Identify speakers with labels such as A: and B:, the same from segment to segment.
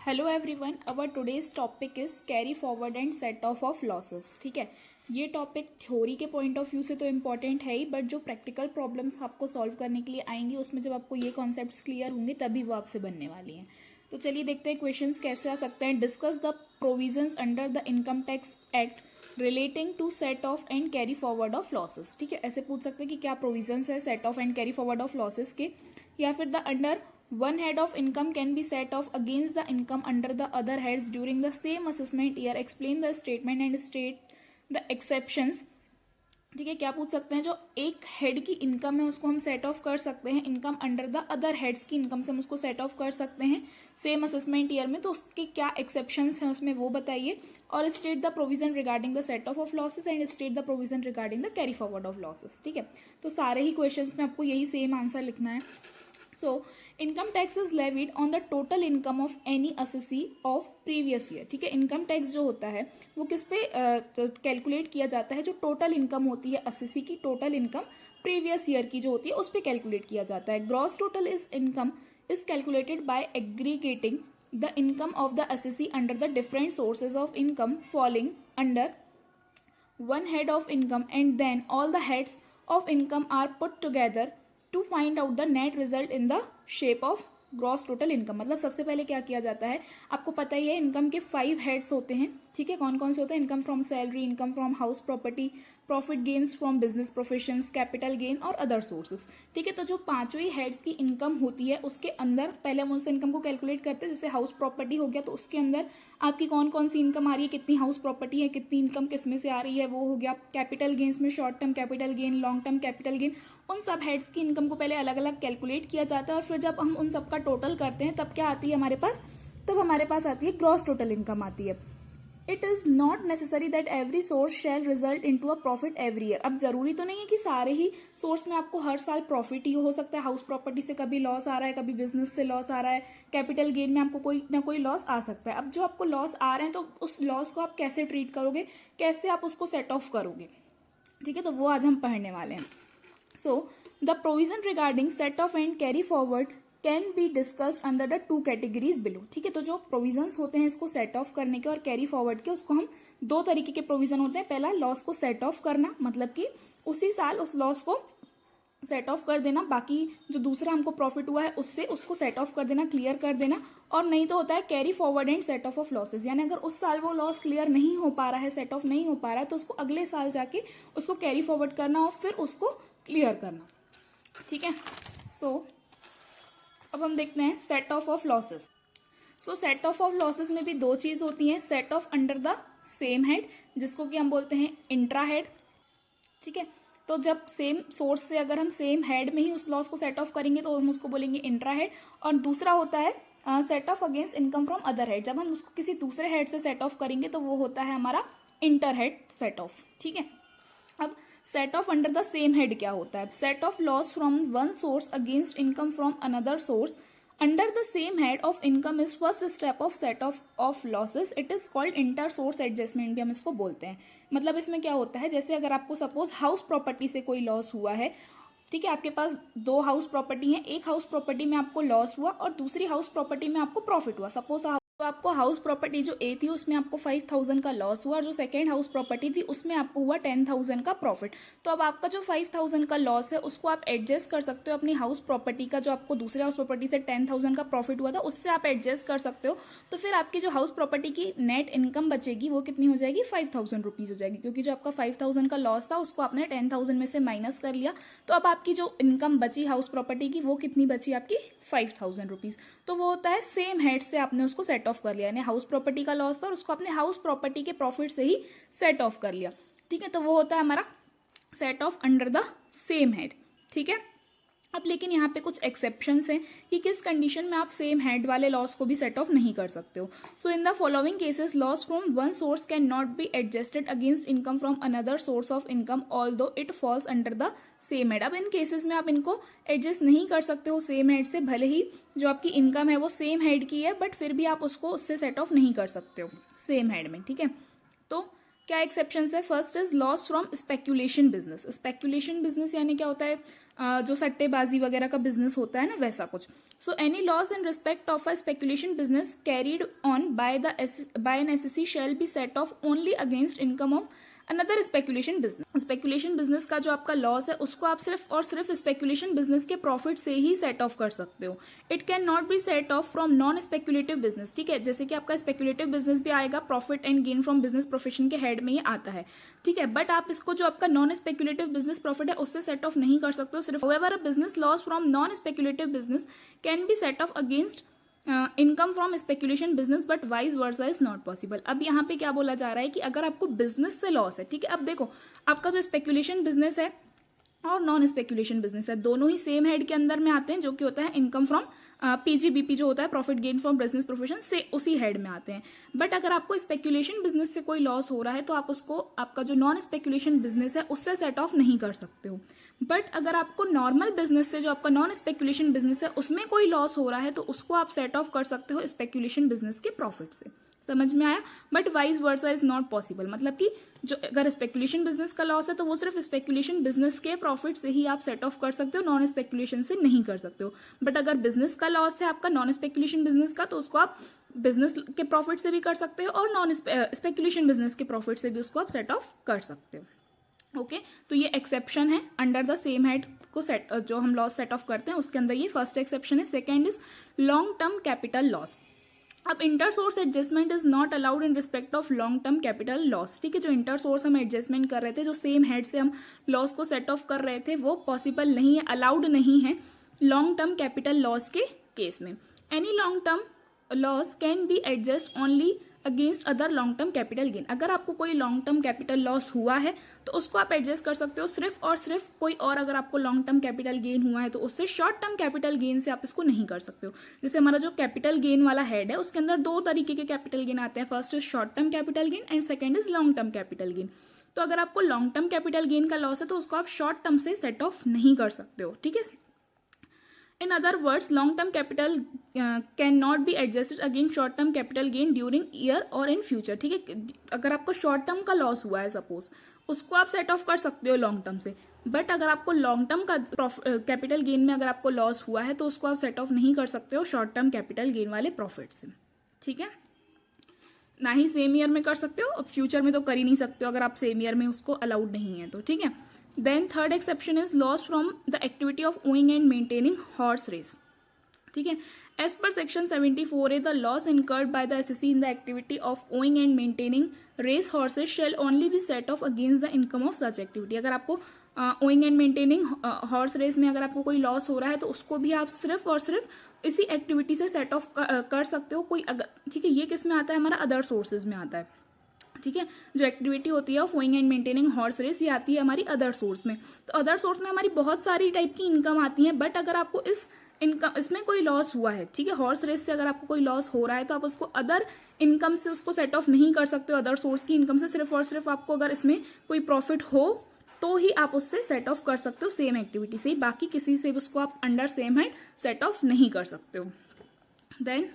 A: Hello everyone, our today's topic is carry forward and set of losses. ठीक है, ये topic theory के point of view से तो इम्पॉर्टेंट है ही, बट जो प्रैक्टिकल प्रॉब्लम्स आपको सॉल्व करने के लिए आएंगी उसमें जब आपको ये कॉन्सेप्ट्स क्लियर होंगे तभी वो आपसे बनने वाली हैं। तो चलिए देखते हैं क्वेश्चंस कैसे आ सकते हैं। Discuss the provisions under the income tax act relating to set off and carry forward of losses. ठीक है, ऐसे पूछ सकते हैं कि क्या प्रोविजंस है set off and carry forward of losses के, या फिर the under one head of income can be set off against the income under the other heads during the same assessment year. Explain the statement and state the exceptions. ठीक है, क्या पूछ सकते हैं, जो एक हेड की इनकम है उसको हम सेट ऑफ कर सकते हैं income under the other heads की इनकम से हम उसको सेट ऑफ कर सकते हैं सेम असेसमेंट ईयर में, तो उसके क्या एक्सेप्शंस हैं उसमें वो बताइए। और state the provision regarding the set of losses and state the provision regarding the carry forward of losses. ठीक है, तो सारे ही क्वेश्चंस में आपको यही सेम आंसर लिखना है। So income tax is levied on the total income of any assessee of previous year. ठीक है, इनकम टैक्स जो होता है वो किस पे कैलकुलेट किया जाता है, जो टोटल इनकम होती है असेसी की, टोटल इनकम प्रीवियस ईयर की जो होती है उस पे कैलकुलेट किया जाता है। Gross total is income is calculated by aggregating the income of the assessee under the different sources of income falling under one head of income, and then all the heads of income are put together to find out the net result in the shape of gross total income. मतलब सबसे पहले क्या किया जाता है, आपको पता ही है इनकम के 5 हेड्स होते हैं। ठीक है, कौन कौन से होते हैं, income from salary, income from house property, profit gains from business professions, capital gain और अदर सोर्सेज। ठीक है, तो जो पांचों ही हेड्स की इनकम होती है उसके अंदर पहले हम उस इनकम को कैलकुलेट करते हैं। जैसे हाउस प्रॉपर्टी हो गया तो उसके अंदर आपकी कौन कौन सी इनकम आ रही है, कितनी हाउस प्रॉपर्टी है, कितनी इनकम किसमें से आ रही है, वो हो गया। कैपिटल गेन्स में short term capital gain, long term capital gain, उन सब हेड्स की इनकम को पहले अलग अलग कैलकुलेट किया जाता है और फिर जब हम उन सब का टोटल करते हैं तब क्या आती है हमारे पास, तब हमारे पास आती है ग्रॉस टोटल इनकम आती है। It is not necessary that every source shall result into a profit every year. अब जरूरी तो नहीं है कि सारे ही सोर्स में आपको हर साल प्रॉफिट ही हो सकता है। हाउस प्रॉपर्टी से कभी लॉस आ रहा है, कभी बिजनेस से लॉस आ रहा है, कैपिटल गेन में आपको कोई ना कोई लॉस आ सकता है। अब जो आपको लॉस आ रहे हैं तो उस लॉस को आप कैसे ट्रीट करोगे, कैसे आप उसको सेट ऑफ करोगे। ठीक है, तो वो आज हम पढ़ने वाले हैं। So the provision regarding set off and carry forward can be discussed under the 2 categories below. ठीक है, तो जो प्रोविजंस होते हैं इसको सेट ऑफ करने के और कैरी फॉरवर्ड के, उसको हम 2 तरीके के प्रोविजन होते हैं। पहला, लॉस को सेट ऑफ करना, मतलब कि उसी साल उस लॉस को सेट ऑफ कर देना, बाकी जो दूसरा हमको प्रॉफिट हुआ है उससे उसको सेट ऑफ कर देना, क्लियर कर देना। और नहीं तो होता है carry forward and set of losses, यानी अगर उस साल वो लॉस क्लियर नहीं हो पा रहा है, सेट ऑफ नहीं हो पा रहा है, तो उसको अगले साल जाके उसको कैरी फॉरवर्ड करना और फिर उसको क्लियर करना। ठीक है, सो अब हम देखते हैं set of losses. So set of losses में भी 2 चीज होती हैं। Set of under the same head, जिसको कि हम बोलते हैं इंट्रा हेड। ठीक है, तो जब सेम सोर्स से अगर हम सेम हेड में ही उस लॉस को सेट ऑफ करेंगे तो हम उसको बोलेंगे इंट्रा हेड। और दूसरा होता है set off against income from other head. जब हम उसको किसी दूसरे हेड से सेट ऑफ करेंगे तो वो होता है हमारा इंटर हेड सेट ऑफ। ठीक है, अब set of under the same head क्या होता है, set of loss from one source against income from another source under the same head of income is first step of set of losses. It is called inter source adjustment भी हम इसको बोलते हैं। मतलब इसमें क्या होता है, जैसे अगर आपको सपोज हाउस प्रॉपर्टी से कोई लॉस हुआ है, ठीक है, आपके पास 2 हाउस प्रॉपर्टी है, एक हाउस प्रॉपर्टी में आपको लॉस हुआ और दूसरी हाउस प्रॉपर्टी में आपको प्रॉफिट हुआ। सपोज तो आपको हाउस प्रॉपर्टी जो ए थी उसमें आपको 5000 का लॉस हुआ और जो सेकेंड हाउस प्रॉपर्टी थी उसमें आपको हुआ 10000 का प्रॉफिट। तो अब आपका जो 5000 का लॉस है उसको आप एडजस्ट कर सकते हो अपनी हाउस प्रॉपर्टी का, जो आपको दूसरे हाउस प्रॉपर्टी से 10000 का प्रॉफिट हुआ था उससे आप एडजस्ट कर सकते हो। तो फिर आपकी जो हाउस प्रॉपर्टी की नेट इनकम बचेगी वो कितनी हो जाएगी, 5000 रुपीज हो जाएगी, क्योंकि जो आपका 5000 का लॉस था उसको आपने 10000 में से माइनस कर लिया। तो अब आपकी जो इनकम बची हाउस प्रॉपर्टी की वो कितनी बची, आपकी 5000 रुपीज। तो वो होता है सेम हेड से आपने उसको सेट ऑफ कर लिया, यानी हाउस प्रॉपर्टी का लॉस था और उसको आपने हाउस प्रॉपर्टी के प्रॉफिट से ही सेट ऑफ कर लिया। ठीक है, तो वो होता है हमारा set of under the same head. ठीक है, अब लेकिन यहाँ पे कुछ एक्सेप्शंस हैं कि किस कंडीशन में आप सेम हेड वाले लॉस को भी सेट ऑफ नहीं कर सकते हो। So in the following cases loss from one source can not be adjusted against income from another source of income although it falls under the same head. अब इन cases में आप इनको एडजस्ट नहीं कर सकते हो सेम हेड से, भले ही जो आपकी इनकम है वो सेम हेड की है बट फिर भी आप उसको उससे सेट ऑफ नहीं कर सकते हो सेम हेड में। ठीक है, तो क्या एक्सेप्शन है? First is loss from speculation business. Speculation business यानी क्या होता है? जो सट्टेबाजी वगैरह का बिजनेस होता है ना, वैसा कुछ। So any loss in respect of a speculation business carried on by an assessee shall be set off only against income of another speculation business. Speculation business का जो आपका लॉस है उसको आप सिर्फ और सिर्फ स्पेक्यूलेशन बिजनेस के प्रॉफिट से ही सेट ऑफ कर सकते हो। It can not be set of from non speculative business. ठीक है, जैसे कि आपका स्पेक्यूलेटिव बिजनेस भी आएगा, profit and gain from business profession के हेड में ही आता है। ठीक है, बट आप इसको जो आपका नॉन स्पेक्यूलेटिव बिजनेस प्रॉफिट है उससे सेट ऑफ नहीं कर सकते हो सिर्फ। However a business loss from non speculative business can be set off against income from speculation business but vice versa is not possible. अब यहाँ पे क्या बोला जा रहा है कि अगर आपको बिजनेस से लॉस है, ठीक है, अब देखो आपका जो स्पेक्यूलेशन बिजनेस है और नॉन स्पेक्यूलेशन बिजनेस है, दोनों ही सेम हेड के अंदर में आते हैं, जो कि होता है इनकम फ्रॉम पीजीबीपी जो होता है, profit gain from business profession, से उसी हेड में आते हैं। बट अगर आपको स्पेक्यूलेशन बिजनेस से कोई लॉस हो रहा है तो आप उसको आपका जो नॉन स्पेक्यूलेशन बिजनेस है उससे सेट ऑफ नहीं कर सकते हो। बट अगर आपको नॉर्मल बिजनेस से, जो आपका नॉन स्पेक्यूलेशन बिजनेस है, उसमें कोई लॉस हो रहा है तो उसको आप सेट ऑफ कर सकते हो स्पेक्यूलेशन बिजनेस के प्रॉफिट से। समझ में आया? But vice versa is not possible. मतलब कि जो अगर स्पेक्यूलेशन बिजनेस का लॉस है तो वो सिर्फ स्पेक्यूलेशन बिजनेस के प्रॉफिट से ही आप सेट ऑफ कर सकते हो, नॉन स्पेक्यूलेशन से नहीं कर सकते हो। बट अगर बिजनेस का लॉस है आपका नॉन स्पेक्यूलेशन बिजनेस का, तो उसको आप बिजनेस के प्रॉफिट से भी कर सकते हो और नॉन स्पेक्यूलेशन बिजनेस के प्रॉफिट से भी उसको आप सेट ऑफ कर सकते हो। ओके, तो ये एक्सेप्शन है अंडर द सेम हेड को सेट, जो हम लॉस सेट ऑफ करते हैं उसके अंदर ये फर्स्ट एक्सेप्शन है। Second is long term capital loss. अब inter source adjustment is not allowed in respect of long term capital loss. ठीक है, जो इंटर सोर्स हम एडजस्टमेंट कर रहे थे, जो सेम हेड से हम लॉस को सेट ऑफ कर रहे थे, वो पॉसिबल नहीं है, अलाउड नहीं है लॉन्ग टर्म कैपिटल लॉस के केस में। Any long term loss can be adjust only against other long term capital gain. अगर आपको कोई लॉन्ग टर्म कैपिटल लॉस हुआ है तो उसको आप एडजस्ट कर सकते हो सिर्फ और सिर्फ कोई और, अगर आपको लॉन्ग टर्म कैपिटल गेन हुआ है तो उससे शॉर्ट टर्म कैपिटल गेन से आप इसको नहीं कर सकते हो। जैसे हमारा जो कैपिटल गेन वाला हेड है उसके अंदर दो तरीके के कैपिटल गेन आते हैं, first is short term capital gain and second is long term capital gain. तो अगर आपको लॉन्ग टर्म कैपिटल गेन का लॉस है तो उसको आप शॉर्ट टर्म से सेट ऑफ नहीं कर सकते हो। ठीक है, In other words, long-term capital cannot be adjusted against short-term capital gain during year or in future। ठीक है, अगर आपको शॉर्ट टर्म का लॉस हुआ है सपोज, उसको आप सेट ऑफ कर सकते हो लॉन्ग टर्म से। बट अगर आपको लॉन्ग टर्म का कैपिटल गेन में अगर आपको लॉस हुआ है तो उसको आप सेट ऑफ नहीं कर सकते हो शॉर्ट टर्म कैपिटल गेन वाले प्रॉफिट से। ठीक है, ना ही सेम ईयर में कर सकते हो, अब फ्यूचर में तो कर ही नहीं सकते हो अगर आप सेम ईयर में उसको अलाउड नहीं है तो। ठीक है, then third exception is loss from the activity of owning and maintaining horse race. ठीक है, as per section 74A the loss incurred by the assessee in the activity of owning and maintaining race horses shall only be set off against the income of such activity. अगर आपको owning and maintaining horse race में अगर आपको कोई loss हो रहा है तो उसको भी आप सिर्फ और सिर्फ इसी एक्टिविटी से सेट ऑफ कर सकते हो कोई अगर। ठीक है, ये किस में आता है? हमारा अदर सोर्सेज में आता है। ठीक है, जो एक्टिविटी होती है of owning and maintaining horse race, ये आती है हमारी अदर सोर्स में। तो अदर सोर्स में हमारी बहुत सारी टाइप की इनकम आती है, बट अगर आपको इसमें कोई लॉस हुआ है, ठीक है, हॉर्स रेस से अगर आपको कोई लॉस हो रहा है तो आप उसको अदर इनकम से उसको सेट ऑफ नहीं कर सकते हो, अदर सोर्स की इनकम से। सिर्फ और सिर्फ आपको अगर इसमें कोई प्रॉफिट हो तो ही आप उससे सेट ऑफ कर सकते हो सेम एक्टिविटी से, बाकी किसी से उसको आप under same head set off नहीं कर सकते हो। Then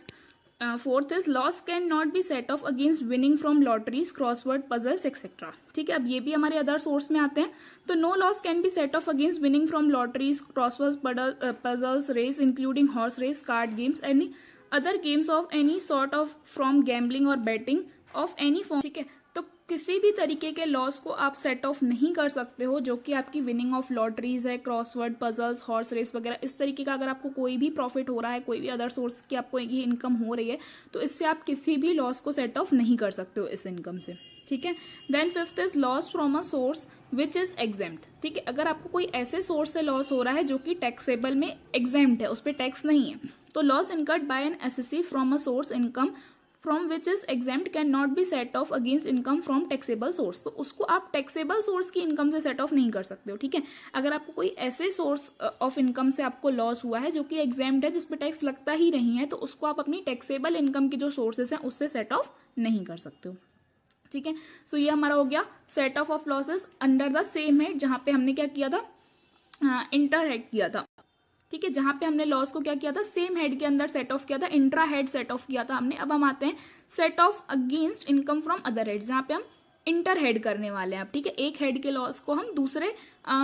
A: fourth is loss can not be set off against winning from lotteries, crossword puzzles etcetera. ठीक है, अब ये भी हमारे अदर सोर्स में आते हैं। तो no loss can be set off against winning from lotteries, crossword puzzles, race including horse race, card games, any other games of any sort of from gambling और बेटिंग ऑफ एनी फॉर्म। ठीक है, तो किसी भी तरीके के loss को आप सेट ऑफ नहीं कर सकते हो जो कि आपकी विनिंग ऑफ लॉटरीज है, क्रॉसवर्ड पजल्स, हॉर्स रेस वगैरह, इस तरीके का अगर आपको कोई भी प्रॉफिट हो रहा है, कोई भी अदर सोर्स की आपको ये इनकम हो रही है, तो इससे आप किसी भी लॉस को सेट ऑफ नहीं कर सकते हो इस इनकम से। ठीक है, then fifth is loss from a source which is exempt. ठीक है, अगर आपको कोई ऐसे सोर्स से लॉस हो रहा है जो कि टैक्सेबल में एग्जेम्प्ट है, उस पर टैक्स नहीं है, तो loss incurred by an assessee from a source income from which is exempt can not be set off against income from taxable source. तो उसको आप टैक्सेबल सोर्स की इनकम से सेट ऑफ नहीं कर सकते हो। ठीक है, अगर आपको कोई ऐसे सोर्स ऑफ इनकम से आपको लॉस हुआ है जो कि एग्जेम्प्ट है, जिस पे टैक्स लगता ही नहीं है, तो उसको आप अपनी टैक्सेबल इनकम की जो सोर्सेस हैं उससे सेट ऑफ नहीं कर सकते हो। ठीक है, सो ये हमारा हो गया set of losses under the same head, जहां पे हमने क्या किया था? इंटर हेड किया था। ठीक है, जहां पे हमने लॉस को क्या किया था? सेम हेड के अंदर सेट ऑफ किया था, इंट्रा हेड सेट ऑफ किया था हमने। अब हम आते हैं set off against income from other head, जहां पे हम इंटर हेड करने वाले हैं आप, ठीक है। एक हेड के लॉस को हम दूसरे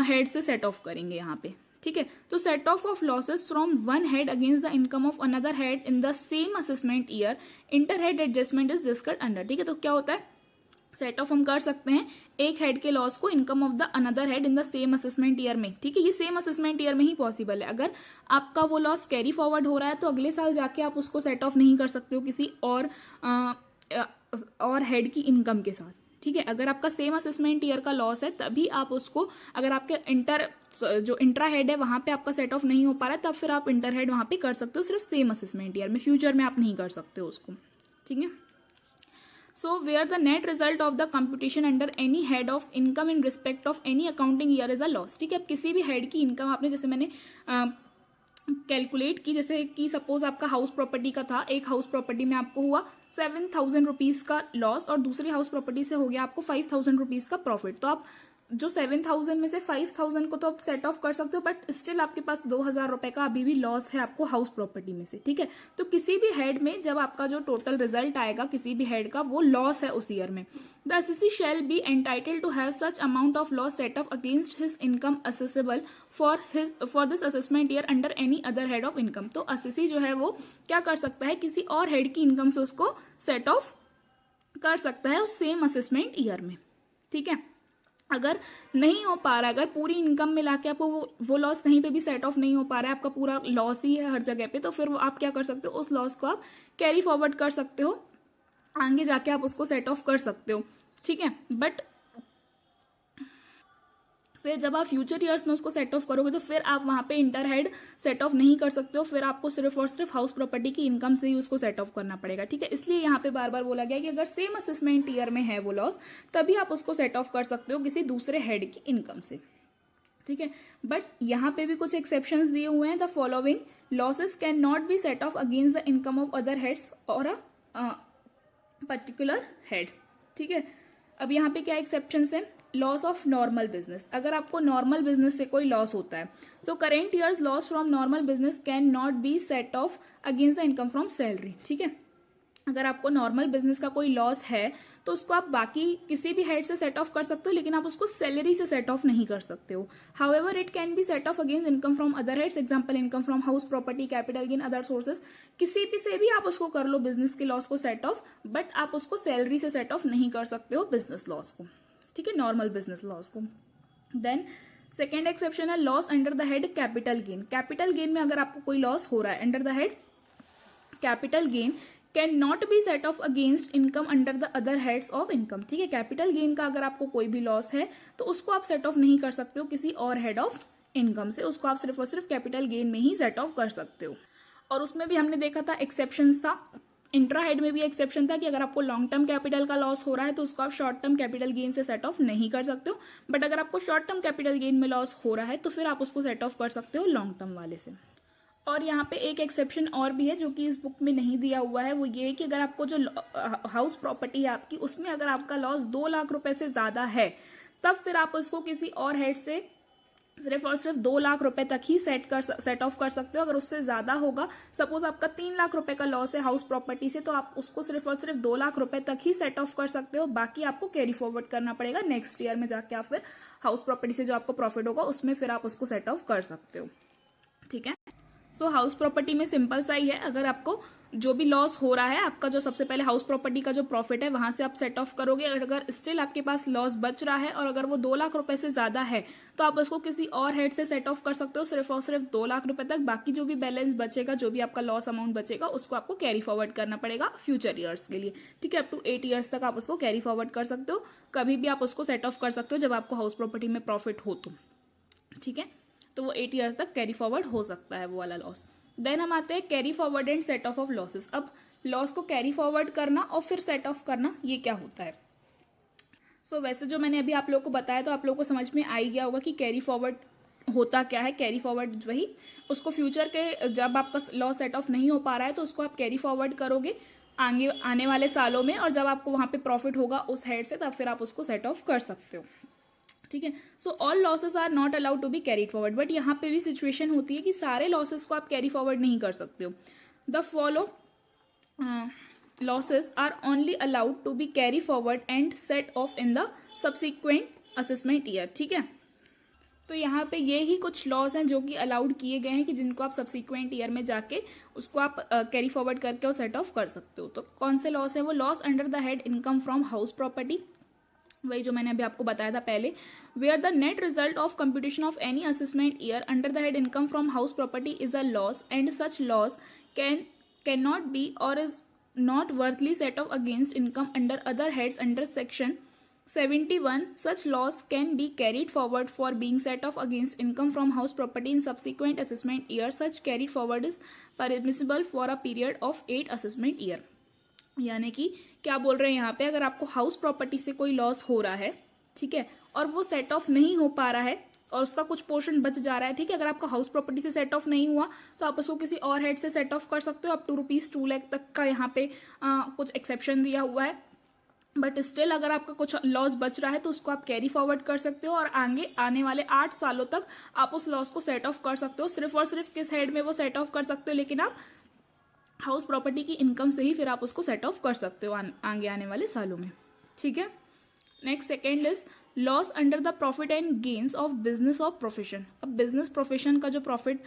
A: हेड से सेट ऑफ करेंगे यहाँ पे, ठीक है। तो set of losses from one head against the income of another head in the same assessment year, inter head adjustment is discussed under, ठीक है। तो क्या होता है, सेट ऑफ हम कर सकते हैं एक हेड के लॉस को income of the another head in the same assessment year में, ठीक है। ये सेम असेसमेंट ईयर में ही पॉसिबल है। अगर आपका वो लॉस कैरी फॉरवर्ड हो रहा है तो अगले साल जाके आप उसको सेट ऑफ नहीं कर सकते हो किसी और हेड की इनकम के साथ, ठीक है। अगर आपका सेम असेसमेंट ईयर का लॉस है तभी आप उसको, अगर आपके जो इंट्रा हेड है वहां पे आपका सेट ऑफ नहीं हो पा रहा है तब फिर आप इंटर हेड वहां पे कर सकते हो, सिर्फ सेम असेसमेंट ईयर में। फ्यूचर में आप नहीं कर सकते हो उसको, ठीक है। So where the net result of the computation under any head of income in respect of any accounting year is a loss, ठीक है। अब किसी भी हेड की इनकम आपने, जैसे मैंने कैलकुलेट की, जैसे कि सपोज आपका हाउस प्रॉपर्टी का था, एक हाउस प्रॉपर्टी में आपको हुआ 7,000 रुपीज का लॉस और दूसरी हाउस प्रॉपर्टी से हो गया आपको 5,000 रुपीज का प्रॉफिट। तो आप जो 7,000 में से 5,000 को तो आप सेट ऑफ कर सकते हो, बट स्टिल आपके पास 2,000 रुपए का अभी भी लॉस है आपको हाउस प्रॉपर्टी में से, ठीक है। तो किसी भी हेड में जब आपका जो टोटल रिजल्ट आएगा किसी भी हेड का, वो लॉस है उस ईयर में। The assessee shall be entitled to have such amount of loss set off against his income assessable for this assessment year under any other head of income. तो assessee जो है वो क्या कर सकता है, किसी और हेड की इनकम से उसको सेट ऑफ कर सकता है उस सेम असेसमेंट ईयर में, ठीक है। अगर नहीं हो पा रहा, अगर पूरी इनकम मिला के आपको वो लॉस कहीं पे भी सेट ऑफ नहीं हो पा रहा है, आपका पूरा लॉस ही है हर जगह पे, तो फिर आप क्या कर सकते हो, उस लॉस को आप कैरी फॉरवर्ड कर सकते हो, आगे जाके आप उसको सेट ऑफ कर सकते हो, ठीक है। बट फिर जब आप फ्यूचर ईयर्स में उसको सेट ऑफ करोगे तो फिर आप वहां पे इंटर हेड सेट ऑफ नहीं कर सकते हो, फिर आपको सिर्फ और सिर्फ हाउस प्रॉपर्टी की इनकम से ही उसको सेट ऑफ करना पड़ेगा, ठीक है। इसलिए यहाँ पे बार बार बोला गया कि अगर सेम असेसमेंट ईयर में है वो लॉस तभी आप उसको सेट ऑफ कर सकते हो किसी दूसरे हेड की इनकम से, ठीक है। बट यहाँ पे भी कुछ एक्सेप्शंस दिए हुए हैं। The following losses can not be set off against the income of other heads और अ पर्टिकुलर हेड, ठीक है। अब यहाँ पे क्या एक्सेप्शंस है, लॉस ऑफ नॉर्मल बिजनेस। अगर आपको नॉर्मल बिजनेस से कोई लॉस होता है तो current years loss from normal business can not be set off against the income from salary, ठीक है। अगर आपको नॉर्मल बिजनेस का कोई लॉस है तो उसको आप बाकी किसी भी हेड से सेट ऑफ कर सकते हो, लेकिन आप उसको सैलरी से सेट ऑफ नहीं कर सकते हो। However it can be set off against income from other heads, example income from house property, capital gain, other sources. किसी भी से भी आप उसको कर लो बिजनेस के लॉस को सेट ऑफ, बट आप उसको सैलरी से सेट ऑफ नहीं कर सकते हो बिजनेस लॉस को, ठीक है, नॉर्मल बिजनेस लॉस को। देन सेकेंड एक्सेप्शन है loss under the head capital gain. Capital gain में अगर आपको कोई लॉस हो रहा है under the head capital gain can not be set off against income under the other heads of income, ठीक है। कैपिटल गेन का अगर आपको कोई भी लॉस है तो उसको आप सेट ऑफ नहीं कर सकते हो किसी और हेड ऑफ इनकम से, उसको आप सिर्फ और सिर्फ कैपिटल गेन में ही सेट ऑफ कर सकते हो। और उसमें भी हमने देखा था एक्सेप्शंस था, इंट्रा हेड में भी एक्सेप्शन था कि अगर आपको लॉन्ग टर्म कैपिटल का लॉस हो रहा है तो उसको आप शॉर्ट टर्म कैपिटल गेन से सेट ऑफ नहीं कर सकते हो, बट अगर आपको शॉर्ट टर्म कैपिटल गेन में लॉस हो रहा है तो फिर आप उसको सेट ऑफ कर सकते हो लॉन्ग टर्म वाले से। और यहाँ पे एक एक्सेप्शन और भी है जो कि इस बुक में नहीं दिया हुआ है, वो ये है कि अगर आपको जो हाउस प्रॉपर्टी है आपकी उसमें अगर आपका लॉस 2 लाख रुपए से ज्यादा है तब फिर आप उसको किसी और हेड से सिर्फ और सिर्फ 2 लाख रुपए तक ही सेट ऑफ कर सकते हो। अगर उससे ज्यादा होगा, सपोज आपका 3 लाख रुपए का लॉस है हाउस प्रॉपर्टी से, तो आप उसको सिर्फ और सिर्फ 2 लाख रुपए तक ही सेट ऑफ कर सकते हो, बाकी आपको कैरी फॉरवर्ड करना पड़ेगा नेक्स्ट ईयर में जाके। आप फिर हाउस प्रॉपर्टी से जो आपको प्रॉफिट होगा उसमें फिर आप उसको सेट ऑफ कर सकते हो, ठीक है। सो हाउस प्रॉपर्टी में सिंपल सा ही है, अगर आपको जो भी लॉस हो रहा है आपका, जो सबसे पहले हाउस प्रॉपर्टी का जो प्रॉफिट है वहां से आप सेट ऑफ करोगे। अगर स्टिल आपके पास लॉस बच रहा है और अगर वो 2 लाख रुपए से ज्यादा है तो आप उसको किसी और हेड से सेट ऑफ कर सकते हो सिर्फ और सिर्फ 2 लाख रुपए तक। बाकी जो भी बैलेंस बचेगा, जो भी आपका लॉस अमाउंट बचेगा, उसको आपको कैरी फॉरवर्ड करना पड़ेगा फ्यूचर ईयर्स के लिए, ठीक है। अप टू 8 ईयर्स तक आप उसको कैरी फॉरवर्ड कर सकते हो, कभी भी आप उसको सेट ऑफ कर सकते हो जब आपको हाउस प्रॉपर्टी में प्रॉफिट हो तो, ठीक है। तो वो 8 ईयर तक कैरी फॉरवर्ड हो सकता है वो वाला लॉस। देन हम आते हैं carry forward and set of losses. अब लॉस को कैरी फॉरवर्ड करना और फिर सेट ऑफ करना, ये क्या होता है। सो वैसे जो मैंने अभी आप लोगों को बताया तो आप लोगों को समझ में आ ही गया होगा कि कैरी फॉरवर्ड होता क्या है। कैरी फॉरवर्ड वही, उसको फ्यूचर के जब आपका लॉस सेट ऑफ नहीं हो पा रहा है तो उसको आप कैरी फॉरवर्ड करोगे आगे आने वाले सालों में, और जब आपको वहां पे प्रॉफिट होगा उस हेड से तब फिर आप उसको सेट ऑफ कर सकते हो, ठीक है। So all losses are not allowed to be carried forward, but यहाँ पे भी सिचुएशन होती है कि सारे लॉसेस को आप कैरी फॉरवर्ड नहीं कर सकते हो। The follow losses are only allowed to be carry forward and set off in the subsequent assessment year। ठीक है, तो यहाँ पे ये ही कुछ लॉस हैं जो कि अलाउड किए गए हैं कि जिनको आप सब्सिक्वेंट ईयर में जाके उसको आप कैरी फॉरवर्ड करके और सेट ऑफ कर सकते हो। तो कौन से लॉस है वो? Loss under the head income from house property, वही जो मैंने अभी आपको बताया था पहले। Where the net result of computation of any assessment year under the head income from house property is a loss and such loss can not be or is not वर्थली set off against income under other heads under section 71. Such loss can be carried forward for being set off against income from house property in subsequent assessment year. Such carried forward is permissible for a period of 8 assessment year. यानी कि क्या बोल रहे हैं यहाँ पे, अगर आपको हाउस प्रॉपर्टी से कोई लॉस हो रहा है, ठीक है, और वो सेट ऑफ नहीं हो पा रहा है और उसका कुछ पोर्शन बच जा रहा है, ठीक है, अगर आपका हाउस प्रॉपर्टी से सेट ऑफ नहीं हुआ तो आप उसको किसी और हेड से सेट ऑफ कर सकते हो। अप टू ₹2 लाख तक का यहाँ पे कुछ एक्सेप्शन दिया हुआ है, बट स्टिल अगर आपका कुछ लॉस बच रहा है तो उसको आप कैरी फॉरवर्ड कर सकते हो और आगे आने वाले 8 सालों तक आप उस लॉस को सेट ऑफ कर सकते हो। सिर्फ और सिर्फ किस हेड में वो सेट ऑफ कर सकते हो, लेकिन आप हाउस प्रॉपर्टी की इनकम से ही फिर आप उसको सेट ऑफ कर सकते हो आगे आने वाले सालों में। ठीक है, next second is loss under the profit and gains of business of profession. अब बिजनेस प्रोफेशन का जो प्रॉफिट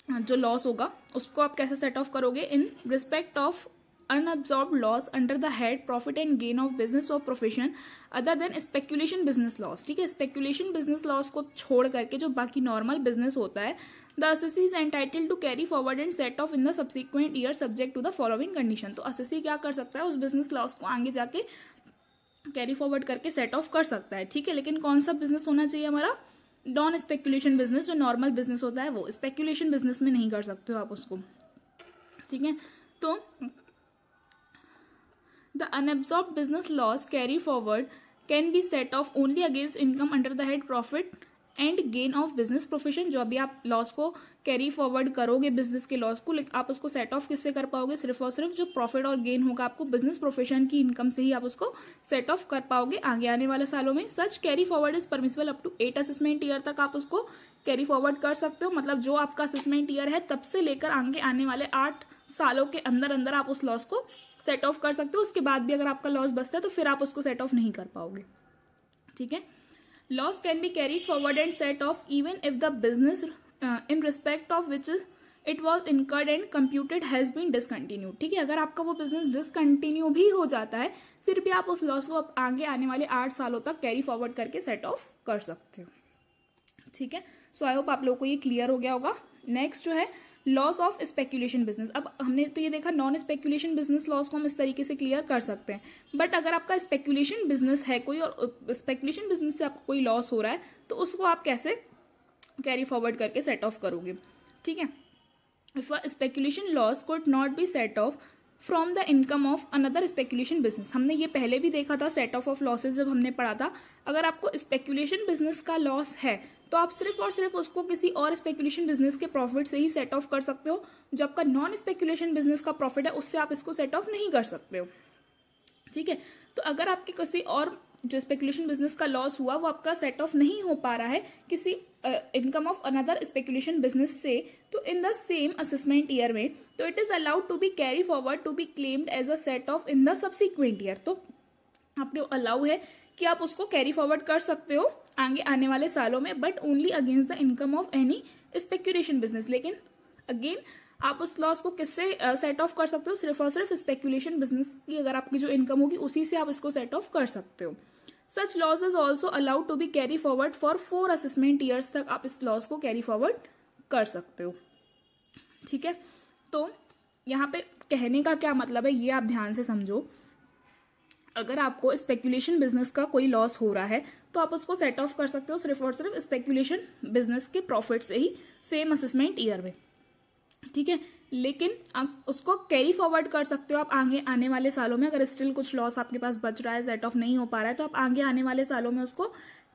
A: जो लॉस होगा उसको आप कैसे सेट ऑफ करोगे? इन respect of unabsorbed loss under the head profit and gain of business or profession other than speculation business loss। ठीक है, speculation business loss को छोड़ करके जो बाकी नॉर्मल बिजनेस होता है, the assessee is entitled to carry forward and set off in the subsequent year subject to the following condition। तो assessee क्या कर सकता है? उस बिजनेस लॉस को आगे जाके कैरी फॉरवर्ड करके सेट ऑफ कर सकता है। ठीक है, लेकिन कौन सा बिजनेस होना चाहिए हमारा? नॉन स्पेक्यूलेशन बिजनेस, जो नॉर्मल बिजनेस होता है वो। स्पेक्यूलेशन बिजनेस में नहीं कर सकते हो आप उसको। ठीक है, तो the unabsorbed business loss carry forward can be set off only against income under the head profit and gain of business profession। जो अभी आप लॉस को कैरी फॉरवर्ड करोगे बिजनेस के लॉस को, आप उसको सेट ऑफ किससे कर पाओगे? सिर्फ और सिर्फ जो प्रॉफिट और गेन होगा आपको बिजनेस प्रोफेशन की इनकम से ही आप उसको सेट ऑफ कर पाओगे आगे आने वाले सालों में। Such carry forward is permissible up to 8 assessment year तक आप उसको कैरी फॉरवर्ड कर सकते हो। मतलब जो आपका असेसमेंट ईयर है तब से लेकर आगे आने वाले 8 सालों के अंदर अंदर आप उस लॉस को सेट ऑफ कर सकते हो। उसके बाद भी अगर आपका लॉस बचता है तो फिर आप उसको सेट ऑफ नहीं कर पाओगे। ठीक है, loss can be carried forward and set off even if the business in respect of which it was incurred and computed has been discontinued. ठीक है, अगर आपका वो बिजनेस डिसकंटिन्यू भी हो जाता है फिर भी आप उस लॉस को आगे आने वाले 8 सालों तक कैरी फॉरवर्ड करके सेट ऑफ कर सकते हो। ठीक है, सो आई होप आप लोगों को ये क्लियर हो गया होगा। नेक्स्ट जो है लॉस ऑफ स्पेक्यूलेशन बिजनेस। अब हमने तो ये देखा नॉन स्पेक्यूलेशन बिजनेस लॉस को हम इस तरीके से क्लियर कर सकते हैं, बट अगर आपका स्पेक्यूलेशन बिजनेस है कोई और स्पेक्यूलेशन बिजनेस से आपको कोई लॉस हो रहा है तो उसको आप कैसे कैरी फॉरवर्ड करके सेट ऑफ करोगे? ठीक है, if a speculation loss could not be set of from the income of another speculation business. हमने ये पहले भी देखा था सेट ऑफ लॉसेज जब हमने पढ़ा था। अगर आपको स्पेक्यूलेशन बिजनेस का लॉस है तो आप सिर्फ और सिर्फ उसको किसी और स्पेक्यूलेशन बिजनेस के प्रॉफिट से ही सेट ऑफ कर सकते हो। जो आपका नॉन स्पेक्यूलेशन बिजनेस का प्रॉफिट है उससे आप इसको सेट ऑफ नहीं कर सकते हो। ठीक है, तो अगर आपके किसी और जो स्पेक्यूलेशन बिजनेस का लॉस हुआ वो आपका सेट ऑफ नहीं हो पा रहा है किसी income of another speculation business से, तो in the same assessment year में तो it is allowed to be carry forward to be claimed as a set off in the subsequent year. तो आपको अलाउ है कि आप उसको कैरी फॉरवर्ड कर सकते हो आगे आने वाले सालों में, but only against the income of any speculation business. लेकिन अगेन आप उस लॉस को किससे सेट ऑफ कर सकते हो? सिर्फ और सिर्फ स्पेक्यूलेशन बिजनेस की अगर आपकी जो इनकम होगी उसी से आप इसको सेट ऑफ कर सकते हो। Such loss is also allowed to be carry forward for 4 assessment years तक आप इस लॉस को कैरी फॉरवर्ड कर सकते हो। ठीक है, तो यहाँ पे कहने का क्या मतलब है ये आप ध्यान से समझो। अगर आपको स्पेक्यूलेशन बिजनेस का कोई लॉस हो रहा है तो आप उसको सेट ऑफ कर सकते हो सिर्फ और सिर्फ स्पेक्यूलेशन बिजनेस के प्रॉफिट से ही सेम असेसमेंट ईयर में। ठीक है, लेकिन आप उसको कैरी फॉरवर्ड कर सकते हो आप आगे आने वाले सालों में। अगर स्टिल कुछ लॉस आपके पास बच रहा है, सेट ऑफ नहीं हो पा रहा है, तो आप आगे आने वाले सालों में उसको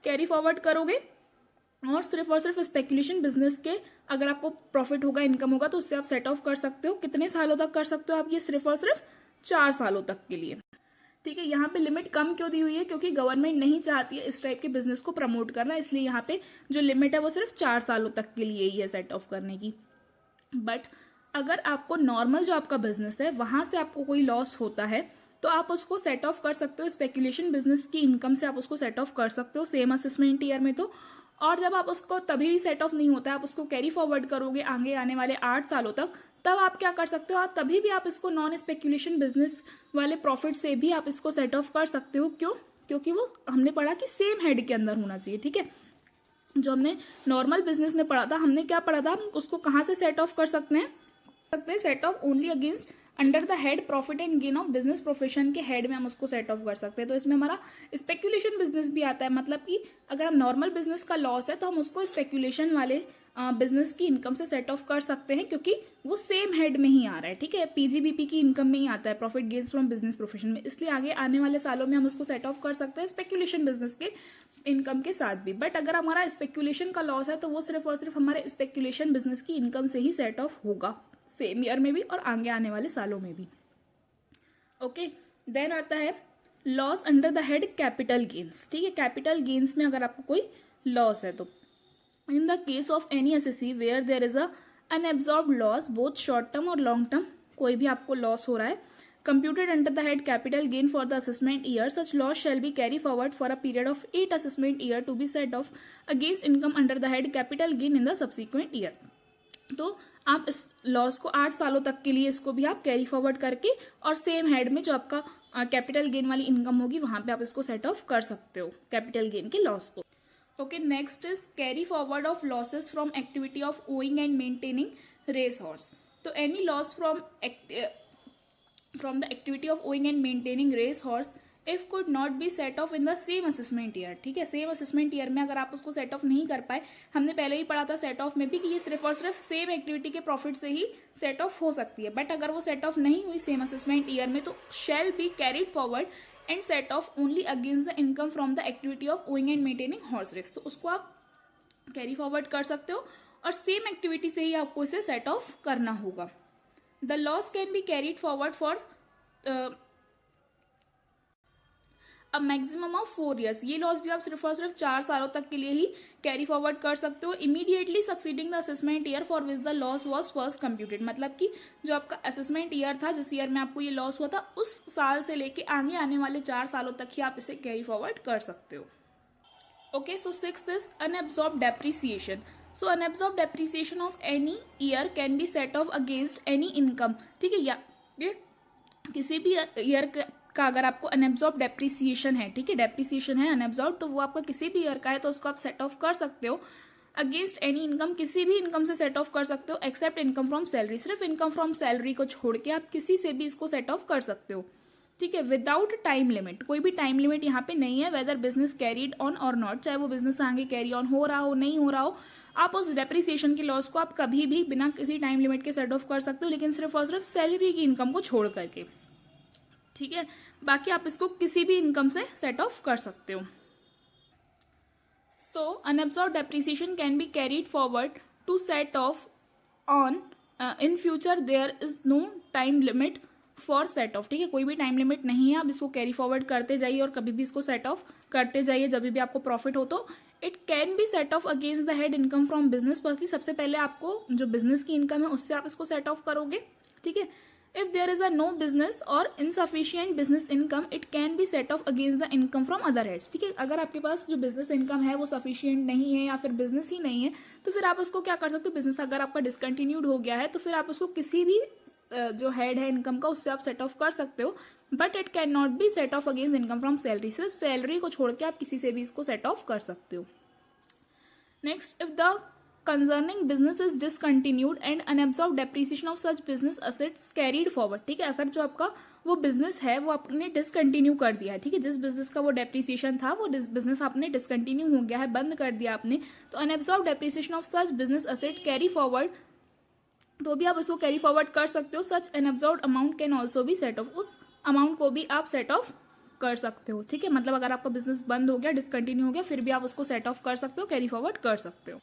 A: कैरी फॉरवर्ड करोगे और सिर्फ स्पेक्यूलेशन बिजनेस के अगर आपको प्रॉफिट होगा, इनकम होगा, तो उससे आप सेट ऑफ कर सकते हो। कितने सालों तक कर सकते हो आप ये? सिर्फ और सिर्फ 4 सालों तक के लिए। ठीक है, यहाँ पे लिमिट कम क्यों दी हुई है? क्योंकि गवर्नमेंट नहीं चाहती है इस टाइप के बिजनेस को प्रमोट करना, इसलिए यहाँ पे जो लिमिट है वो सिर्फ 4 सालों तक के लिए ही है सेट ऑफ करने की। बट अगर आपको नॉर्मल जो आपका बिजनेस है वहां से आपको कोई लॉस होता है तो आप उसको सेट ऑफ कर सकते हो, स्पेकुलेशन बिजनेस की इनकम से आप उसको सेट ऑफ कर सकते हो सेम असेसमेंट ईयर में तो। और जब आप उसको तभी भी सेट ऑफ नहीं होता है, आप उसको कैरी फॉरवर्ड करोगे आगे आने वाले 8 सालों तक, तब आप क्या कर सकते हो, तभी भी आप इसको नॉन स्पेकुलेशन बिजनेस वाले प्रॉफिट से भी आप इसको सेट ऑफ कर सकते हो। क्यों? क्योंकि वो हमने पढ़ा कि सेम हेड के अंदर होना चाहिए, ठीक है। जो हमने नॉर्मल बिजनेस में पढ़ा था, हमने क्या पढ़ा था, हम उसको कहाँ से सेट ऑफ कर सकते हैं, set off only against under the head profit and gain of business profession के हेड में हम उसको सेट ऑफ कर सकते हैं। तो इसमें हमारा स्पेकुलेशन बिजनेस भी आता है, मतलब कि अगर हम नॉर्मल बिजनेस का लॉस है तो हम उसको स्पेकुलेशन वाले बिजनेस की इनकम से सेट ऑफ कर सकते हैं, क्योंकि वो सेम हेड में ही आ रहा है, ठीक है। पीजीबीपी की इनकम में ही आता है, profit gains from business profession में, इसलिए आगे आने वाले सालों में हम उसको सेट ऑफ कर सकते हैं स्पेकुलेशन बिजनेस के इनकम के साथ भी। बट अगर हमारा स्पेकुलेशन का लॉस है तो वो सिर्फ और सिर्फ हमारे स्पेकुलेशन बिजनेस की इनकम से ही सेट ऑफ होगा, सेम ईयर में भी और आगे आने वाले सालों में भी। ओके, देन आता है loss under the head capital gains, ठीक है। कैपिटल गेन्स में अगर आपको कोई लॉस है तो in the case of any assessee where there is a unabsorbed loss both short term और लॉन्ग टर्म, कोई भी आपको लॉस हो रहा है, computed under the head capital gain for the assessment year, such loss shall be carry forward for a period of 8 assessment year to be set off against income under the head capital gain in the subsequent year। तो आप इस loss को 8 सालों तक के लिए इसको भी आप कैरी फॉरवर्ड करके और सेम हेड में जो आपका कैपिटल गेन वाली इनकम होगी वहां पे आप इसको सेट ऑफ कर सकते हो कैपिटल गेन के लॉस को। Okay, next is carry forward of losses from activity of owning and maintaining race horse. तो any loss from the activity of owing and maintaining race horse if could not be set off in the same assessment year, ठीक है। Same assessment year में अगर आप उसको set off नहीं कर पाए, हमने पहले ही पढ़ा था सेट ऑफ में भी कि ये सिर्फ और सिर्फ सेम एक्टिविटी के प्रॉफिट से ही सेट ऑफ हो सकती है, बट अगर वो सेट ऑफ नहीं हुई सेम असेसमेंट ईयर में तो shall be carried forward and set off only against the income from the activity of owning and maintaining horse race. तो उसको आप कैरी फॉरवर्ड कर सकते हो और सेम एक्टिविटी से ही आपको इसे सेट ऑफ करना होगा। The loss can be carried forward for a maximum of 4 years। ये लॉस भी आप सिर्फ और सिर्फ 4 सालों तक के लिए ही कैरी फॉरवर्ड कर सकते हो, immediately succeeding the assessment year for which the loss was first computed. मतलब कि जो आपका असेसमेंट ईयर था, जिस ईयर में आपको ये लॉस हुआ था, उस साल से लेके आगे आने वाले 4 सालों तक ही आप इसे कैरी फॉरवर्ड कर सकते हो। Okay, so 6th is unabsorbed depreciation. So unabsorbed depreciation of any year can be set off against any income, ठीक है। या ये किसी भी ईयर का अगर आपको अनएब्जॉर्ब डेप्रिसिएशन है, ठीक है, डेप्रिसिएशन है अनएब्जॉर्ब, तो वो आपका किसी भी ईयर का है तो उसको आप सेट ऑफ कर सकते हो अगेंस्ट एनी इनकम, किसी भी इनकम से सेट ऑफ कर सकते हो एक्सेप्ट इनकम फ्रॉम सैलरी। सिर्फ इनकम फ्रॉम सैलरी को छोड़ के आप किसी से भी इसको सेट ऑफ कर सकते हो, ठीक है, विदाउट टाइम लिमिट। कोई भी टाइम लिमिट यहाँ पे नहीं है, वेदर बिजनेस कैरीड ऑन और नॉट, चाहे वो बिजनेस आगे कैरी ऑन हो रहा हो नहीं हो रहा हो, आप उस डेप्रिसिएशन के लॉस को आप कभी भी बिना किसी टाइम लिमिट के सेट ऑफ कर सकते हो, लेकिन सिर्फ और सिर्फ सैलरी की इनकम को छोड़ करके, ठीक है। बाकी आप इसको किसी भी इनकम से सेट ऑफ कर सकते हो। So unabsorbed depreciation can be carried forward to set off on in future, there is no time limit for set off, ठीक है, कोई भी टाइम लिमिट नहीं है, आप इसको कैरी फॉरवर्ड करते जाइए और कभी भी इसको सेट ऑफ करते जाइए जब भी आपको प्रॉफिट हो तो। It can be set off against the head income from business. Firstly सबसे पहले आपको जो बिजनेस की इनकम है उससे आप इसको सेट ऑफ करोगे, ठीक है। If there is a no business or insufficient business income, it can be set off against the income from other heads, ठीक है। अगर आपके पास जो बिजनेस इनकम है वो सफिशियंट नहीं है या फिर बिजनेस ही नहीं है तो फिर आप उसको क्या कर सकते हो, बिजनेस अगर आपका डिसकंटिन्यूड हो गया है तो फिर आप उसको किसी भी जो हेड है इनकम का उससे आप सेट ऑफ कर सकते हो, but it can not be set off against income from salary. सिर्फ सैलरी को छोड़ के आप किसी से भी इसको सेट ऑफ कर सकते हो। Next, if the concerning business is discontinued and unabsorbed depreciation of such business assets carried forward, ठीक है। अगर जो आपका वो बिजनेस है वो आपने डिसकंटिन्यू कर दिया है, ठीक है, जिस बिजनेस का वो डेप्रिसिएशन था वो बिजनेस आपने डिसकंटिन्यू हो गया है, बंद कर दिया आपने, तो unabsorbed depreciation of such business asset carry forward, तो भी आप इसको कैरी फॉरवर्ड कर सकते हो। Such unabsorbed amount can also be set off, उस अमाउंट को भी आप सेट ऑफ कर सकते हो, ठीक है। मतलब अगर आपका बिजनेस बंद हो गया, डिसकंटिन्यू हो गया, फिर भी आप उसको सेट ऑफ कर सकते हो, कैरी फॉरवर्ड कर सकते हो।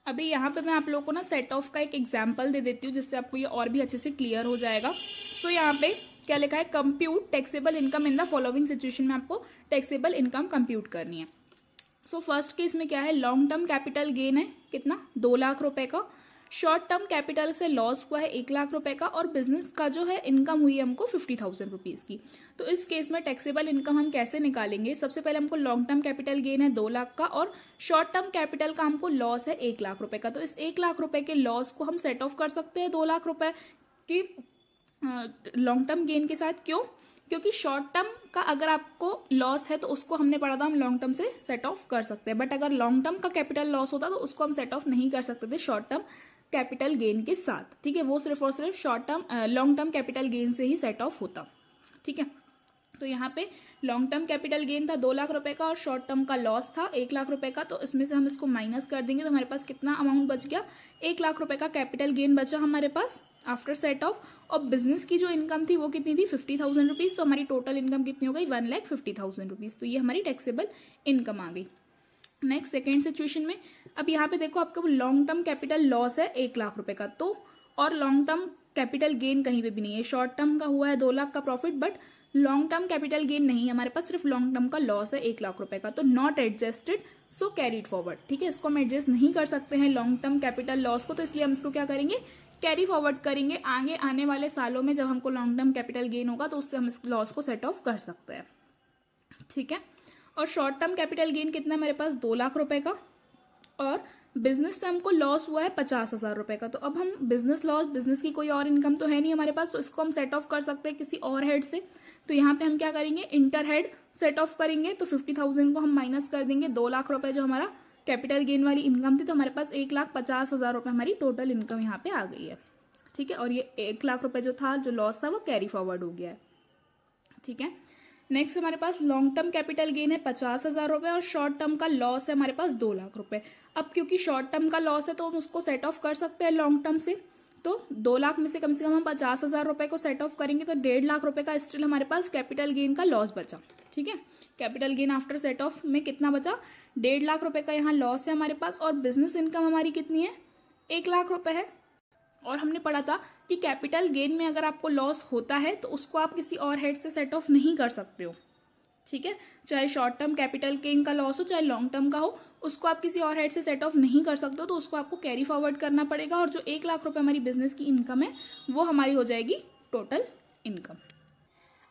A: अभी यहाँ पे मैं आप लोगों को ना सेट ऑफ का एक एग्जाम्पल दे देती हूँ जिससे आपको ये और भी अच्छे से क्लियर हो जाएगा। सो यहाँ पे क्या लिखा है, compute taxable income in the following situation में आपको टैक्सेबल इनकम कंप्यूट करनी है। सो फर्स्ट केस में क्या है, लॉन्ग टर्म कैपिटल गेन है कितना, 2 लाख रुपए का, शॉर्ट टर्म कैपिटल से लॉस हुआ है 1,00,000 रुपए का और बिजनेस का जो है इनकम हुई है हमको 50,000 रुपीज की। तो इस केस में टैक्सेबल इनकम हम कैसे निकालेंगे? सबसे पहले हमको लॉन्ग टर्म कैपिटल गेन है 2,00,000 का और शॉर्ट टर्म कैपिटल का हमको लॉस है 1,00,000 रुपए का। तो इस 1,00,000 रुपए के लॉस को हम सेट ऑफ कर सकते हैं 2,00,000 रुपए की लॉन्ग टर्म गेन के साथ। क्यों? क्योंकि शॉर्ट टर्म का अगर आपको लॉस है तो उसको हमने पढ़ा था हम लॉन्ग टर्म से सेट ऑफ कर सकते हैं, बट अगर लॉन्ग टर्म का कैपिटल लॉस होता तो उसको हम सेट ऑफ नहीं कर सकते थे शॉर्ट टर्म कैपिटल गेन के साथ। ठीक है, वो सिर्फ और सिर्फ short term long term capital gain से ही सेट ऑफ होता। ठीक है, तो यहाँ पे लॉन्ग टर्म कैपिटल गेन था 2,00,000 रुपए का और शॉर्ट टर्म का लॉस था 1,00,000 रुपए का। तो इसमें से हम इसको माइनस कर देंगे तो हमारे पास कितना अमाउंट बच गया? 1,00,000 रुपए का कैपिटल गेन बचा हमारे पास आफ्टर सेट ऑफ। और बिजनेस की जो इनकम थी वो कितनी थी? 50,000 रुपीज। तो हमारी टोटल इनकम कितनी हो गई? 1,50,000 रुपीज। तो ये हमारी टैक्सेबल इनकम आ गई। नेक्स्ट सेकेंड सिचुएशन में अब यहाँ पे देखो आपका लॉन्ग टर्म कैपिटल लॉस है 1,00,000 रुपए का, तो और लॉन्ग टर्म कैपिटल गेन कहीं पे भी नहीं है। शॉर्ट टर्म का हुआ है 2,00,000 का profit, but long term capital gain नहीं है हमारे पास, सिर्फ लॉन्ग टर्म का लॉस है 1,00,000 रुपए का। तो not adjusted so carried forward. ठीक है, इसको हम एडजस्ट नहीं कर सकते हैं लॉन्ग टर्म कैपिटल लॉस को, तो इसलिए हम इसको क्या करेंगे? कैरी फॉरवर्ड करेंगे। आगे आने वाले सालों में जब हमको लॉन्ग टर्म कैपिटल गेन होगा तो उससे हम इस लॉस को सेट ऑफ कर सकते हैं। ठीक है, और शॉर्ट टर्म कैपिटल गेन कितना है मेरे पास? 2,00,000 रुपए का और बिजनेस से हमको लॉस हुआ है 50,000 रुपए का। तो अब हम बिजनेस लॉस, बिजनेस की कोई और इनकम तो है नहीं हमारे पास, तो इसको हम सेट ऑफ कर सकते हैं किसी और हेड से। तो यहाँ पे हम क्या करेंगे? इंटर हेड सेट ऑफ करेंगे। तो 50,000 को हम माइनस कर देंगे 2,00,000 रुपए जो हमारा कैपिटल गेन वाली इनकम थी, तो हमारे पास 1,50,000 रुपए हमारी टोटल इनकम यहाँ पे आ गई है। ठीक है, और ये 1,00,000 रुपए जो था, जो लॉस था, वो कैरी फॉरवर्ड हो गया है। ठीक है, नेक्स्ट हमारे पास लॉन्ग टर्म कैपिटल गेन है 50,000 रुपए और शॉर्ट टर्म का लॉस है हमारे पास 2,00,000 रुपए। अब क्योंकि शॉर्ट टर्म का लॉस है तो हम उसको सेट ऑफ कर सकते हैं लॉन्ग टर्म से। तो 2,00,000 में से कम हम 50,000 रुपए को सेट ऑफ करेंगे तो 1,50,000 रुपए का स्टिल हमारे पास कैपिटल गेन का लॉस बचा। ठीक है, capital gain after set of में कितना बचा? 1,50,000 रुपए का यहाँ लॉस है हमारे पास और बिजनेस इनकम हमारी कितनी है? 1,00,000 रुपए है। और हमने पढ़ा था कि कैपिटल गेन में अगर आपको लॉस होता है तो उसको आप किसी और हेड से सेट ऑफ नहीं कर सकते हो। ठीक है, चाहे शॉर्ट टर्म कैपिटल गेन का लॉस हो चाहे लॉन्ग टर्म का हो, उसको आप किसी और हेड से सेट ऑफ नहीं कर सकते हो, तो उसको आपको कैरी फॉरवर्ड करना पड़ेगा। और जो 1,00,000 रुपए हमारी बिजनेस की इनकम है वो हमारी हो जाएगी टोटल इनकम।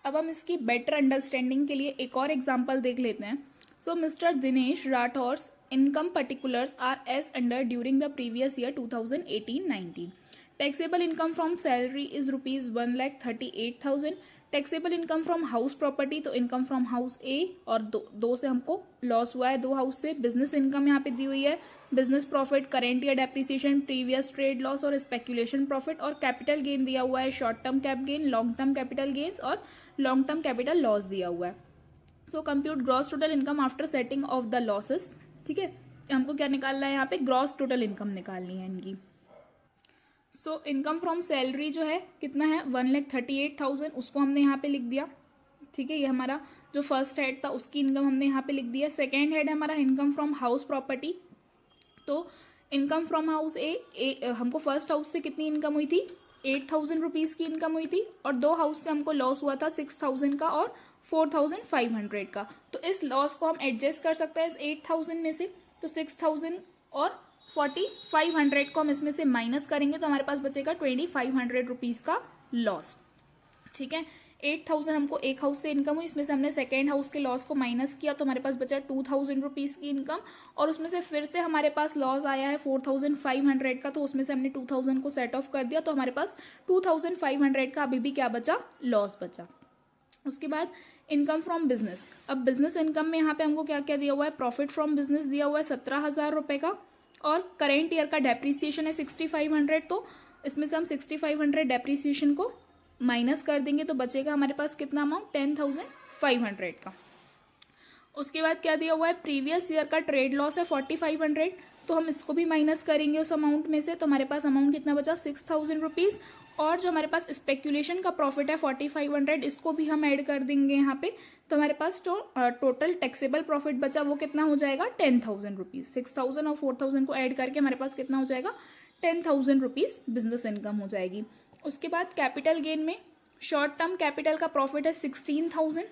A: अब हम इसकी बेटर अंडरस्टैंडिंग के लिए एक और एग्जाम्पल देख लेते हैं। So mister Dinesh Rathore's income particulars are as under during the previous year 2018-19। Taxable income from salary is ₹1,38,000। Taxable income from house property, तो इनकम फ्रॉम हाउस ए और दो से हमको लॉस हुआ है 2 हाउस से। बिजनेस इनकम यहाँ पे दी हुई है, business profit, current year depreciation, previous trade loss और स्पेकुलेशन प्रॉफिट। और कैपिटल गेन दिया हुआ है short term cap gain, long term capital gains और लॉन्ग टर्म कैपिटल लॉस दिया हुआ है। So compute gross total income after setting off the losses. ठीक है, हमको क्या निकालना है? यहाँ पे ग्रॉस टोटल इनकम निकालनी है इनकी। सो इनकम फ्रॉम सैलरी जो है कितना है? 1,38,000, उसको हमने यहाँ पे लिख दिया। ठीक है, ये हमारा जो फर्स्ट हेड था उसकी इनकम हमने यहाँ पे लिख दिया। सेकेंड हेड है हमारा इनकम फ्रॉम हाउस प्रॉपर्टी, तो इनकम फ्रॉम हाउस ए हमको फर्स्ट हाउस से कितनी इनकम हुई थी? 8,000 रुपीज़ की इनकम हुई थी और 2 हाउस से हमको लॉस हुआ था 6,000 का और 4,500 का। तो इस लॉस को हम एडजस्ट कर सकते हैं इस 8,000 में से। तो 6,000 और 4,500 को हम इसमें से माइनस करेंगे तो हमारे पास बचेगा 2,500 रुपीज़ का लॉस। ठीक है, 8,000 हमको एक हाउस से इनकम हुई, इसमें से हमने सेकेंड हाउस के लॉस को माइनस किया तो हमारे पास बचा 2,000 रुपीज़ की इनकम। और उसमें से फिर से हमारे पास लॉस आया है 4,500 का, तो उसमें से हमने 2,000 को सेट ऑफ कर दिया तो हमारे पास 2,500 का अभी भी क्या बचा? लॉस बचा। उसके बाद इनकम फ्रॉम बिजनेस। अब बिजनेस इनकम में यहाँ पे हमको क्या क्या दिया हुआ है? प्रॉफिट फ्रॉम बिजनेस दिया हुआ है 17,000 रुपए का और करेंट ईयर का डेप्रीसिएशन है 6,500, तो इसमें से हम 6,500 डेप्रीसिएशन को माइनस कर देंगे तो बचेगा हमारे पास कितना अमाउंट? 10,500 का। उसके बाद क्या दिया हुआ है? प्रीवियस ईयर का ट्रेड लॉस है 4,500, तो हम इसको भी माइनस करेंगे उस अमाउंट में से, तो हमारे पास अमाउंट कितना बचा? 6,000 रुपीज़। और जो हमारे पास स्पेक्यूलेशन का प्रॉफिट है 4,500, इसको भी हम ऐड कर देंगे यहाँ पे, तो हमारे पास जो टोटल टैक्सेबल प्रॉफिट बचा वो कितना हो जाएगा? 10,000 रुपीज़। 6,000 और 4,000 को ऐड करके हमारे पास कितना हो जाएगा? 10,000 रुपीज़ बिजनेस इनकम हो जाएगी। उसके बाद कैपिटल गेन में शॉर्ट टर्म कैपिटल का प्रॉफिट है 16,000।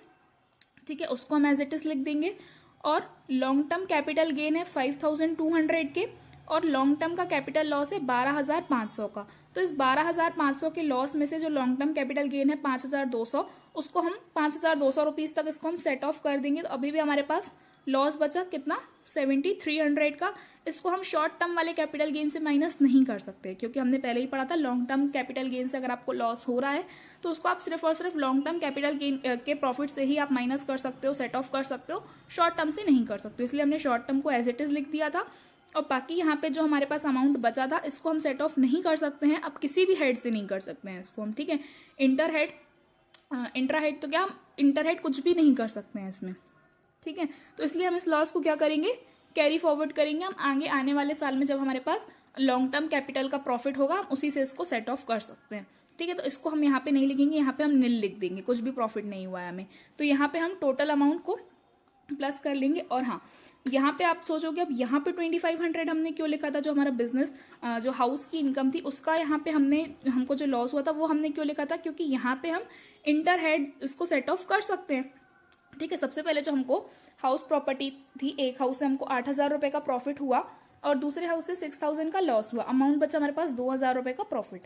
A: ठीक है, उसको हम एज इट इज लिख देंगे। और लॉन्ग टर्म कैपिटल गेन है 5,200 के और लॉन्ग टर्म का कैपिटल लॉस है 12,500 का। तो इस 12,500 के लॉस में से जो लॉन्ग टर्म कैपिटल गेन है 5,200, उसको हम 5,200 रुपीज तक इसको हम सेट ऑफ कर देंगे। तो अभी भी हमारे पास लॉस बचा कितना, 7,300 का। इसको हम शॉर्ट टर्म वाले कैपिटल गेन से माइनस नहीं कर सकते, क्योंकि हमने पहले ही पढ़ा था लॉन्ग टर्म कैपिटल गेन से अगर आपको लॉस हो रहा है तो उसको आप सिर्फ और सिर्फ लॉन्ग टर्म कैपिटल गेन के प्रॉफिट से ही आप माइनस कर सकते हो, सेट ऑफ कर सकते हो, शॉर्ट टर्म से नहीं कर सकते। इसलिए हमने शॉर्ट टर्म को एज इट इज लिख दिया था। और बाकी यहाँ पे जो हमारे पास अमाउंट बचा था इसको हम सेट ऑफ नहीं कर सकते हैं, अब किसी भी हेड से नहीं कर सकते हैं इसको हम, ठीक है। इंटर हेड तो क्या, इंटर हेड कुछ भी नहीं कर सकते हैं इसमें, ठीक है। तो इसलिए हम इस लॉस को क्या करेंगे, कैरी फॉरवर्ड करेंगे। हम आगे आने वाले साल में जब हमारे पास लॉन्ग टर्म कैपिटल का प्रॉफिट होगा हम उसी से इसको सेट ऑफ कर सकते हैं, ठीक है। तो इसको हम यहाँ पे नहीं लिखेंगे, यहाँ पे हम नील लिख देंगे, कुछ भी प्रॉफिट नहीं हुआ है हमें। तो यहाँ पे हम टोटल अमाउंट को प्लस कर लेंगे। और हाँ, यहाँ पे आप सोचोगे अब यहाँ पे 2,500 हमने क्यों लिखा था, जो हमारा बिजनेस जो हाउस की इनकम थी उसका यहाँ पे हमको जो लॉस हुआ था वो हमने क्यों लिखा था, क्योंकि यहाँ पे हम इंटर हेड इसको सेट ऑफ कर सकते हैं, ठीक है। सबसे पहले जो हमको हाउस प्रॉपर्टी थी, एक हाउस से हमको 8,000 रुपए का प्रॉफिट हुआ और दूसरे हाउस से 6,000 का लॉस हुआ, अमाउंट बचा हमारे पास 2,000 रुपए का प्रॉफिट।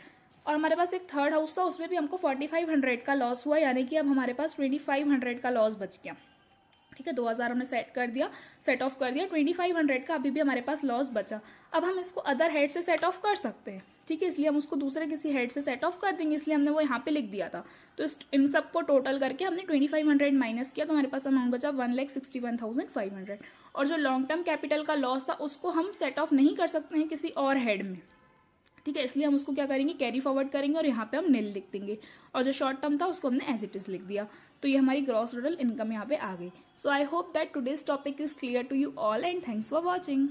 A: और हमारे पास एक थर्ड हाउस था, उसमें भी हमको 4,500 का लॉस हुआ, यानी कि अब हमारे पास 2,500 का लॉस बच गया, ठीक है। 2,000 हमने सेट ऑफ कर दिया, 2,500 का अभी भी हमारे पास लॉस बचा। अब हम इसको अदर हेड से सेट ऑफ कर सकते हैं, ठीक है। इसलिए हम उसको दूसरे किसी हेड से सेट ऑफ कर देंगे, इसलिए हमने वो यहाँ पे लिख दिया था। तो इन सबको टोटल करके हमने 2,500 माइनस किया, तो हमारे पास अमाउंट बचा 1,61,500। और जो लॉन्ग टर्म कैपिटल का लॉस था उसको हम सेट ऑफ नहीं कर सकते हैं किसी और हेड में, ठीक है। इसलिए हम उसको क्या करेंगे, कैरी फॉरवर्ड करेंगे और यहाँ पे हम नील लिख देंगे। और जो शॉर्ट टर्म था उसको हमने एज इट इज लिख दिया। तो ये हमारी ग्रॉस टोटल इनकम यहाँ पे आ गई। So I hope that today's topic is clear to you all and thanks for watching.